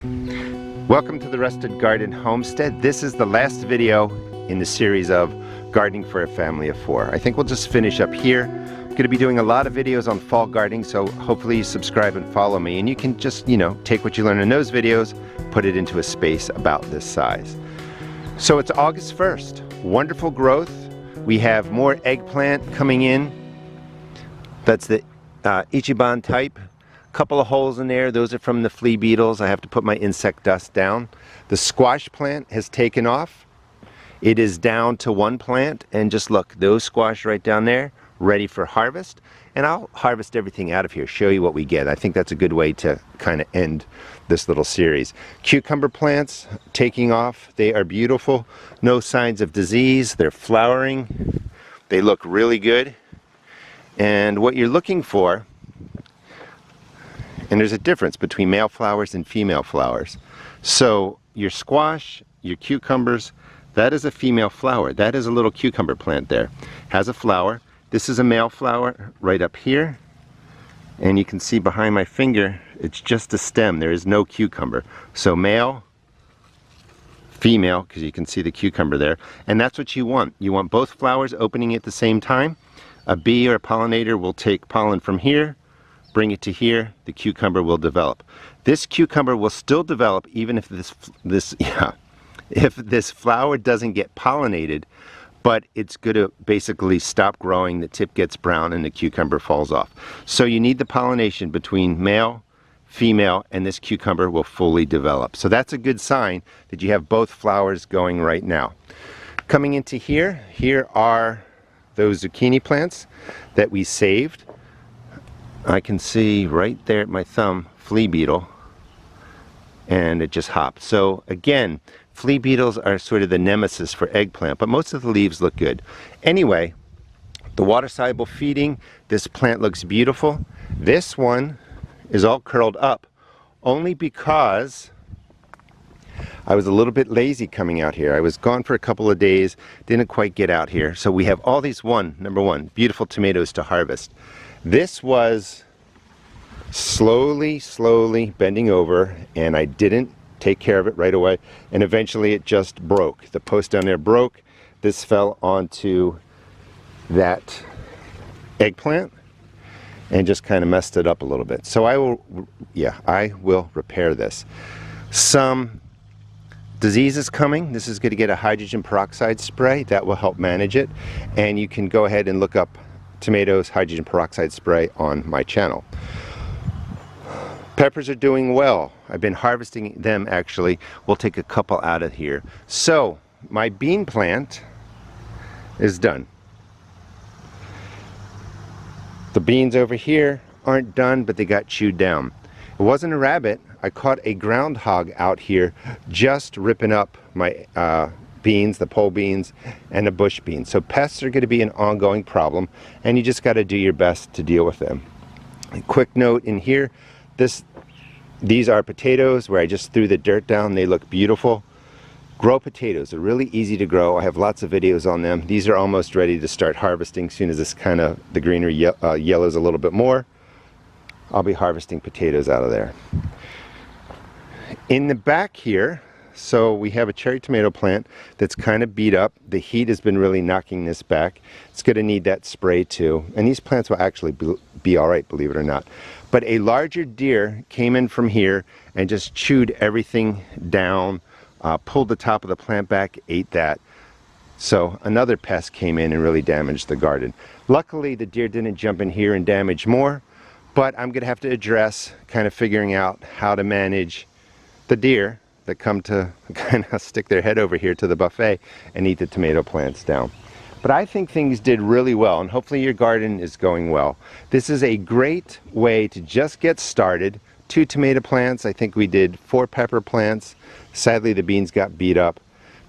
Welcome to the Rusted Garden Homestead. This is the last video in the series of gardening for a family of 4. I think we'll just finish up here. I'm going to be doing a lot of videos on fall gardening, so hopefully you subscribe and follow me, and you can just, take what you learn in those videos, put it into a space about this size. So it's August 1st. Wonderful growth. We have more eggplant coming in. That's the E-7 type. Couple of holes in there. Those are from the flea beetles. I have to put my insect dust down. The squash plant has taken off. It is down to 1 plant, and just look, those squash right down there, ready for harvest. And I'll harvest everything out of here, show you what we get. I think that's a good way to kind of end this little series. Cucumber plants taking off. They are beautiful. No signs of disease. They're flowering. They look really good. And what you're looking for, and there's a difference between male flowers and female flowers. So your squash, your cucumbers, that is a female flower. That is a little cucumber plant there. Has a flower. This is a male flower right up here. And you can see behind my finger, it's just a stem. There is no cucumber. So male, female, because you can see the cucumber there. And that's what you want. You want both flowers opening at the same time. A bee or a pollinator will take pollen from here, bring it to here, the cucumber will develop. This cucumber will still develop even if if this flower doesn't get pollinated, but it's going to basically stop growing, the tip gets brown, and the cucumber falls off. So you need the pollination between male, female, and this cucumber will fully develop. So that's a good sign that you have both flowers going right now. Coming into here, here are those zucchini plants that we saved. I can see right there at my thumb, flea beetle, and it just hopped. So again, flea beetles are sort of the nemesis for eggplant, but most of the leaves look good. Anyway, the water-soluble feeding, this plant looks beautiful. This one is all curled up only because I was a little bit lazy coming out here. I was gone for a couple of days, didn't quite get out here. So we have all these number one, beautiful tomatoes to harvest. This was slowly bending over, and I didn't take care of it right away, and eventually it just broke. The post down there broke. This fell onto that eggplant and just kind of messed it up a little bit. So I will repair this. Some disease is coming. This is going to get a hydrogen peroxide spray that will help manage it, and you can go ahead and look up tomatoes hydrogen peroxide spray on my channel. Peppers are doing well. I've been harvesting them actually. We'll take a couple out of here. So my bean plant is done. The beans over here aren't done, but they got chewed down. It wasn't a rabbit. I caught a groundhog out here just ripping up my beans, the pole beans, and the bush beans. So pests are going to be an ongoing problem, and you just got to do your best to deal with them. A quick note in here, these are potatoes where I just threw the dirt down. They look beautiful. Grow potatoes are really easy to grow. I have lots of videos on them. These are almost ready to start harvesting. As soon as this the greenery yellows a little bit more, I'll be harvesting potatoes out of there. In the back here, so we have a cherry tomato plant that's kind of beat up. The heat has been really knocking this back. It's going to need that spray too. And these plants will actually be all right, believe it or not. But a larger deer came in from here and just chewed everything down, pulled the top of the plant back, ate that. So another pest came in and really damaged the garden. Luckily, the deer didn't jump in here and damage more, but I'm going to have to address kind of figuring out how to manage the deer that come to kind of stick their head over here to the buffet and eat the tomato plants down. But I think things did really well, and hopefully your garden is going well. This is a great way to just get started. 2 tomato plants. I think we did 4 pepper plants. Sadly, the beans got beat up.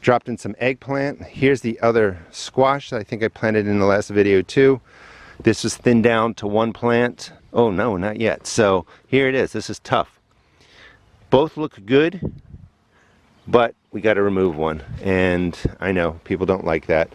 Dropped in some eggplant. Here's the other squash that I think I planted in the last video too. This was thinned down to 1 plant. Oh no, not yet. So here it is. This is tough. Both look good, but we got to remove one, and I know people don't like that.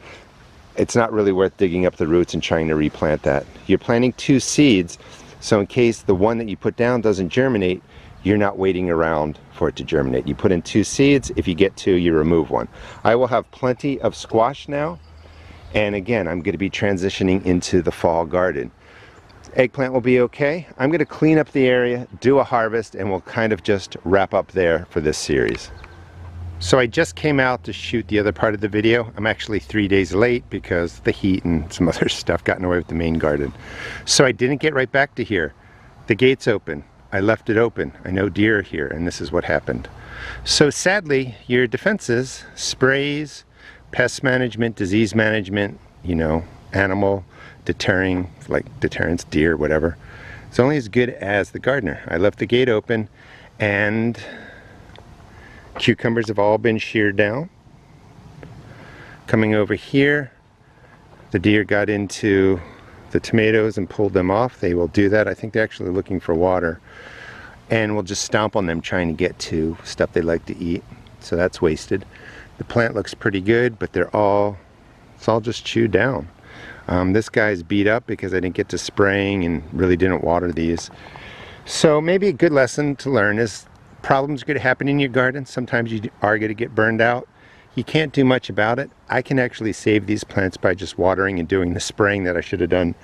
It's not really worth digging up the roots and trying to replant that. You're planting 2 seeds, so in case the one that you put down doesn't germinate, you're not waiting around for it to germinate. You put in 2 seeds. If you get 2, you remove 1. I will have plenty of squash now. And again, I'm going to be transitioning into the fall garden. Eggplant will be okay. I'm going to clean up the area, do a harvest, and we'll kind of just wrap up there for this series. So I just came out to shoot the other part of the video. I'm actually 3 days late because the heat and some other stuff got in the way with the main garden. So I didn't get right back to here. The gate's open. I left it open. I know deer are here, and this is what happened. So sadly, your defenses, sprays, pest management, disease management, you know, animal deterring, like deterrence, deer, whatever, it's only as good as the gardener. I left the gate open, and cucumbers have all been sheared down. Coming over here, the deer got into the tomatoes and pulled them off. They will do that. I think they're actually looking for water, and we'll just stomp on them trying to get to stuff they like to eat. So that's wasted. The plant looks pretty good, but it's all just chewed down. This guy's beat up because I didn't get to spraying and really didn't water these. So maybe a good lesson to learn is problems are going to happen in your garden. Sometimes you are going to get burned out. You can't do much about it. I can actually save these plants by just watering and doing the spraying that I should have done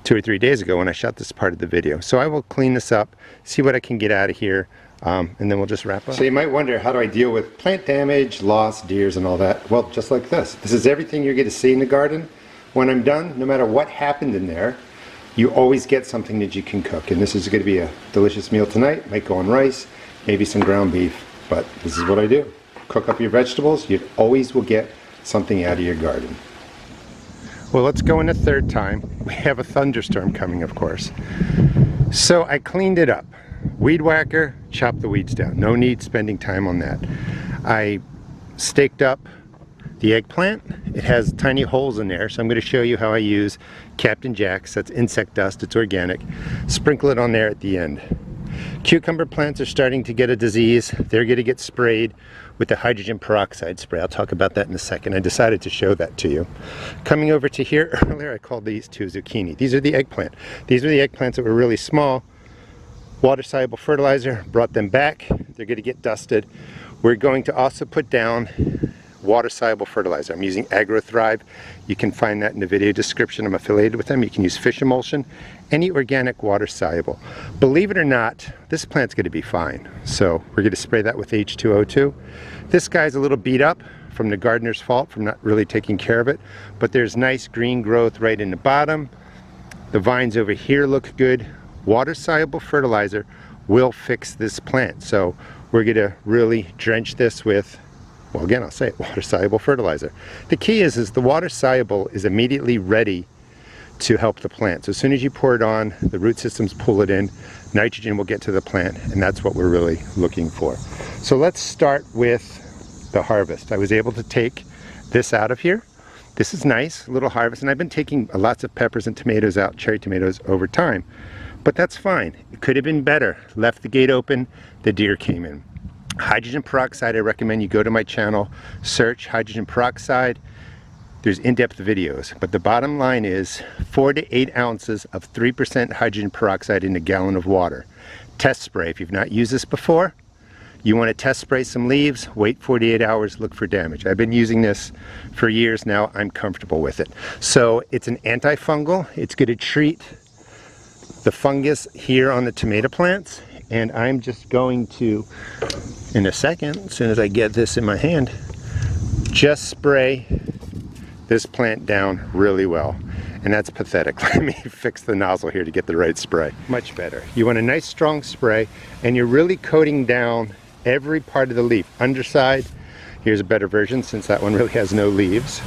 2 or 3 days ago when I shot this part of the video. So I will clean this up, see what I can get out of here, and then we'll just wrap up. So you might wonder, how do I deal with plant damage, loss, deers, and all that? Well, just like this. This is everything you're going to see in the garden. When I'm done, no matter what happened in there, you always get something that you can cook. And this is going to be a delicious meal tonight. Might go on rice, maybe some ground beef, but this is what I do. Cook up your vegetables. You always will get something out of your garden. Well, let's go in a third time. We have a thunderstorm coming, of course. So I cleaned it up. Weed whacker, chop the weeds down. No need spending time on that. I staked up the eggplant. It has tiny holes in there, so I'm going to show you how I use Captain Jack's. That's insect dust, it's organic. Sprinkle it on there at the end. Cucumber plants are starting to get a disease. They're going to get sprayed with the hydrogen peroxide spray. I'll talk about that in a second. I decided to show that to you. Coming over to here, earlier I called these 2 zucchini. These are the eggplant. These are the eggplants that were really small. Water-soluble fertilizer, brought them back. They're going to get dusted. We're going to also put down water-soluble fertilizer. I'm using AgroThrive. You can find that in the video description. I'm affiliated with them. You can use fish emulsion, any organic water-soluble. Believe it or not, this plant's going to be fine. So we're going to spray that with H2O2. This guy's a little beat up from the gardener's fault from not really taking care of it, but there's nice green growth right in the bottom. The vines over here look good. Water-soluble fertilizer will fix this plant. So we're going to really drench this with, well, again, I'll say it, water-soluble fertilizer. The key is the water-soluble is immediately ready to help the plant. So as soon as you pour it on, the root systems pull it in, nitrogen will get to the plant, and that's what we're really looking for. So let's start with the harvest. I was able to take this out of here. This is nice, a little harvest, and I've been taking lots of peppers and tomatoes out, cherry tomatoes, over time. But that's fine. It could have been better. Left the gate open, the deer came in. Hydrogen peroxide, I recommend you go to my channel, search hydrogen peroxide. There's in-depth videos, but the bottom line is 4 to 8 ounces of 3% hydrogen peroxide in a gallon of water. Test spray. If you've not used this before, you want to test spray some leaves, wait 48 hours, look for damage. I've been using this for years now. I'm comfortable with it. So it's an antifungal. It's going to treat the fungus here on the tomato plants, and I'm just going to, in a second, as soon as I get this in my hand, just spray this plant down really well. And that's pathetic. Let me fix the nozzle here to get the right spray. Much better. You want a nice strong spray, and you're really coating down every part of the leaf. Underside, here's a better version since that one really has no leaves.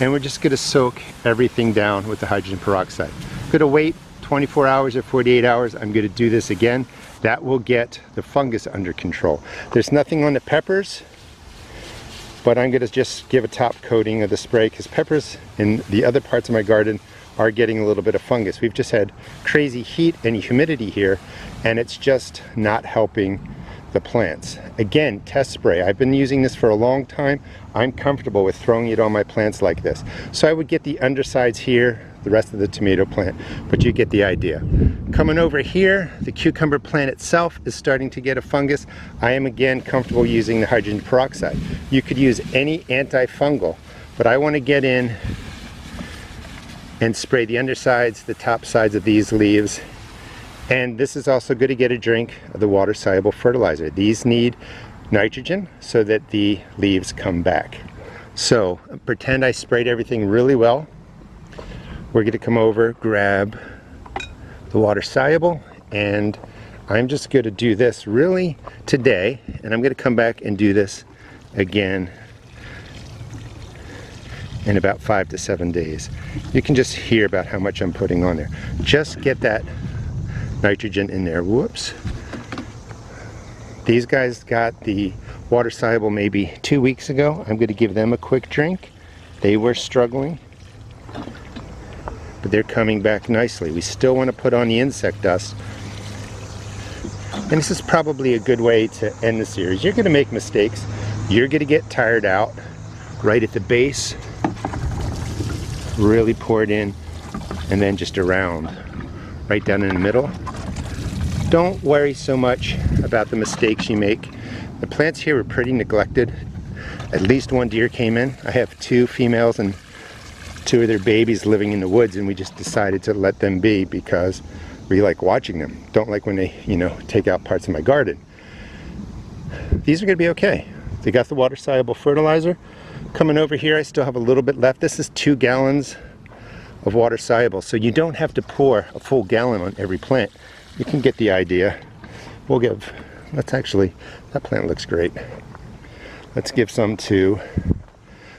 And we're just going to soak everything down with the hydrogen peroxide. Going to wait 24 hours or 48 hours. I'm going to do this again. That will get the fungus under control. There's nothing on the peppers, but I'm going to just give a top coating of the spray because peppers in the other parts of my garden are getting a little bit of fungus. We've just had crazy heat and humidity here, and it's just not helping the plants. Again, test spray. I've been using this for a long time. I'm comfortable with throwing it on my plants like this. So I would get the undersides here, the rest of the tomato plant, but you get the idea. Coming over here, the cucumber plant itself is starting to get a fungus. I am again comfortable using the hydrogen peroxide. You could use any antifungal, but I want to get in and spray the undersides, the top sides of these leaves. And this is also good to get a drink of the water-soluble fertilizer. These need nitrogen so that the leaves come back. So pretend I sprayed everything really well. We're going to come over, grab the water-soluble, and I'm just going to do this really today, and I'm going to come back and do this again in about 5 to 7 days. You can just hear about how much I'm putting on there. Just get that nitrogen in there. Whoops. These guys got the water soluble maybe 2 weeks ago. I'm going to give them a quick drink. They were struggling, but they're coming back nicely. We still want to put on the insect dust. And this is probably a good way to end the series. You're going to make mistakes. You're going to get tired out right at the base. Really pour it in, and then just around, right down in the middle. Don't worry so much about the mistakes you make. The plants here are pretty neglected. At least one deer came in. I have 2 females and 2 of their babies living in the woods, and we just decided to let them be because we like watching them. Don't like when they, take out parts of my garden. These are going to be okay. They got the water-soluble fertilizer. Coming over here, I still have a little bit left. This is 2 gallons of water-soluble, so you don't have to pour a full gallon on every plant. You can get the idea. That plant looks great. Let's give some to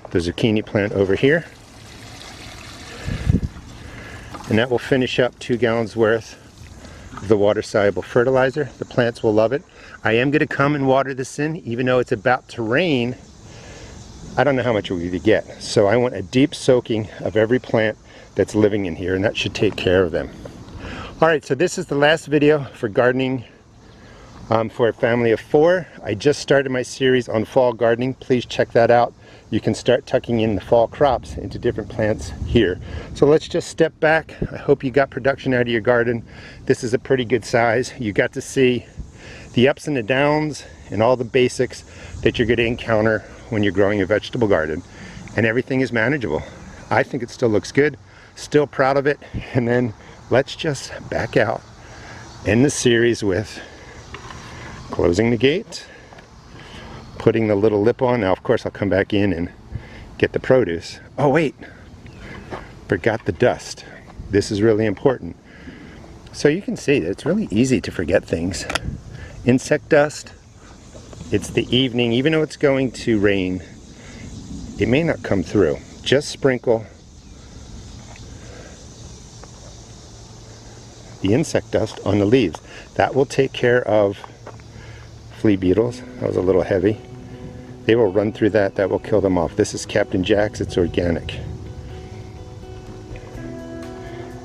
the zucchini plant over here. And that will finish up 2 gallons worth of the water-soluble fertilizer. The plants will love it. I am going to come and water this in, even though it's about to rain. I don't know how much we're going to get. So I want a deep soaking of every plant that's living in here, and that should take care of them. Alright, so this is the last video for gardening for a family of 4. I just started my series on fall gardening. Please check that out. You can start tucking in the fall crops into different plants here. So let's just step back. I hope you got production out of your garden. This is a pretty good size. You got to see the ups and the downs and all the basics that you're going to encounter when you're growing a vegetable garden. And everything is manageable. I think it still looks good. Still proud of it. And then let's just back out. End the series with closing the gate, putting the little lip on. Now, of course, I'll come back in and get the produce. Oh, wait. Forgot the dust. This is really important. So you can see that it's really easy to forget things. Insect dust. It's the evening. Even though it's going to rain, it may not come through. Just sprinkle the insect dust on the leaves. That will take care of flea beetles. That was a little heavy. They will run through that. That will kill them off. This is Captain Jack's. It's organic.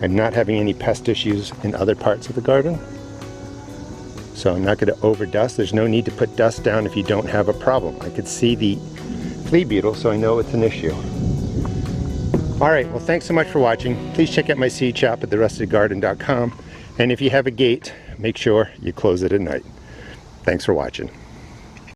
I'm not having any pest issues in other parts of the garden. So I'm not going to overdust. There's no need to put dust down if you don't have a problem. I could see the flea beetle, so I know it's an issue. Alright, well, thanks so much for watching. Please check out my seed shop at therestedgarden.com. And if you have a gate, make sure you close it at night. Thanks for watching.